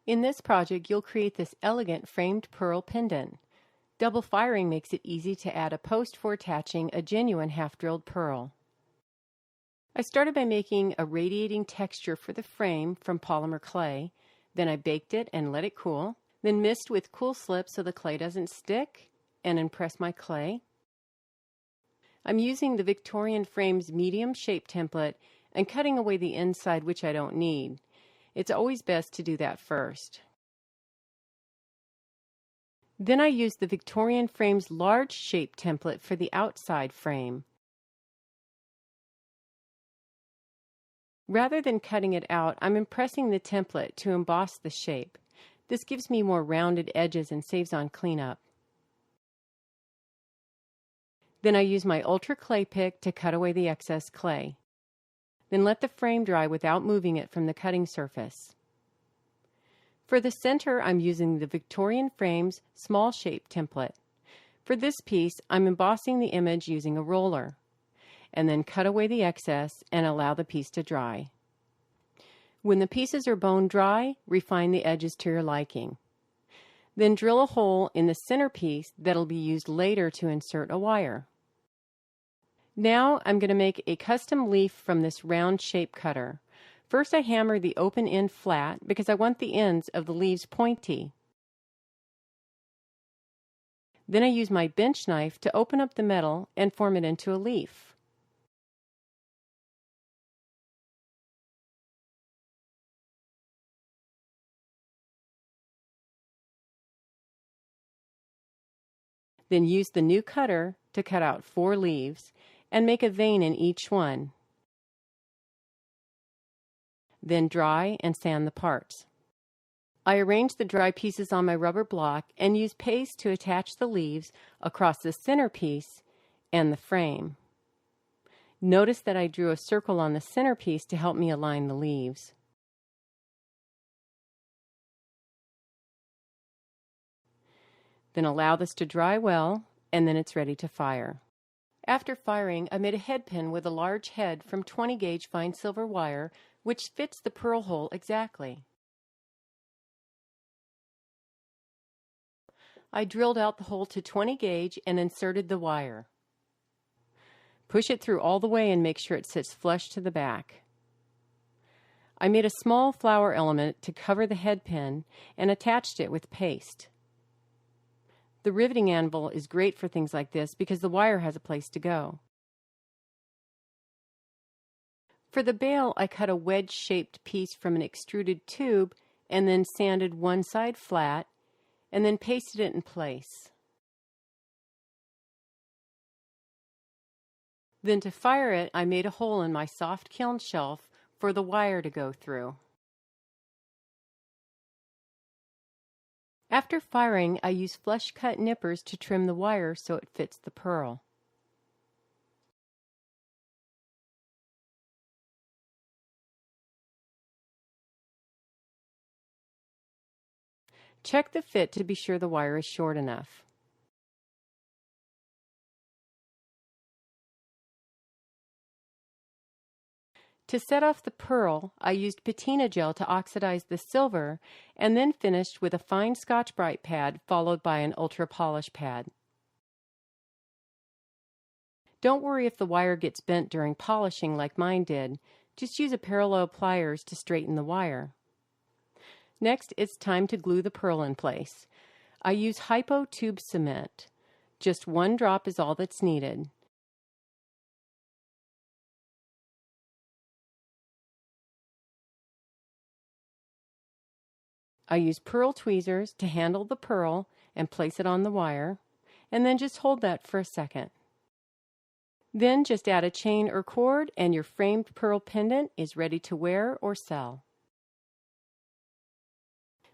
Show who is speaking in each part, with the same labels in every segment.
Speaker 1: In this project, you'll create this elegant framed pearl pendant. Double firing makes it easy to add a post for attaching a genuine half-drilled pearl. I started by making a radiating texture for the frame from polymer clay. Then I baked it and let it cool. Then mist with cool slip so the clay doesn't stick, and impress my clay. I'm using the Victorian Frames medium shape template and cutting away the inside, which I don't need. It's always best to do that first. Then I used the Victorian Frames large shape template for the outside frame. Rather than cutting it out, I'm impressing the template to emboss the shape. This gives me more rounded edges and saves on cleanup. Then I use my ultra clay pick to cut away the excess clay. Then let the frame dry without moving it from the cutting surface. For the center, I'm using the Victorian Frames small shape template. For this piece, I'm embossing the image using a roller, and then cut away the excess and allow the piece to dry. When the pieces are bone dry, refine the edges to your liking. Then drill a hole in the center piece that'll be used later to insert a wire. Now I'm going to make a custom leaf from this round shape cutter. First I hammer the open end flat because I want the ends of the leaves pointy. Then I use my bench knife to open up the metal and form it into a leaf. Then use the new cutter to cut out 4 leaves and make a vein in each one. Then dry and sand the parts. I arrange the dry pieces on my rubber block and use paste to attach the leaves across the center piece and the frame. Notice that I drew a circle on the center piece to help me align the leaves. Then allow this to dry well, and then it's ready to fire. After firing, I made a head pin with a large head from 20 gauge fine silver wire, which fits the pearl hole exactly. I drilled out the hole to 20 gauge and inserted the wire. Push it through all the way and make sure it sits flush to the back. I made a small flower element to cover the head pin and attached it with paste. The riveting anvil is great for things like this because the wire has a place to go. For the bail, I cut a wedge-shaped piece from an extruded tube and then sanded one side flat and then pasted it in place. Then to fire it, I made a hole in my soft kiln shelf for the wire to go through. After firing, I use flush-cut nippers to trim the wire so it fits the pearl. Check the fit to be sure the wire is short enough. To set off the pearl, I used patina gel to oxidize the silver and then finished with a fine Scotch-Brite pad followed by an ultra polish pad. Don't worry if the wire gets bent during polishing like mine did. Just use a parallel pliers to straighten the wire. Next, it's time to glue the pearl in place. I use hypo tube cement. Just 1 drop is all that's needed. I use pearl tweezers to handle the pearl and place it on the wire, and then just hold that for a second. Then just add a chain or cord and your framed pearl pendant is ready to wear or sell.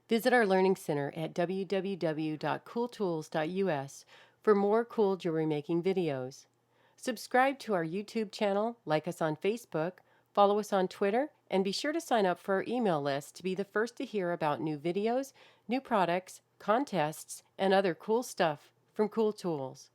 Speaker 1: Visit our Learning Center at www.cooltools.us for more cool jewelry making videos. Subscribe to our YouTube channel, like us on Facebook, follow us on Twitter, and be sure to sign up for our email list to be the first to hear about new videos, new products, contests, and other cool stuff from Cool Tools.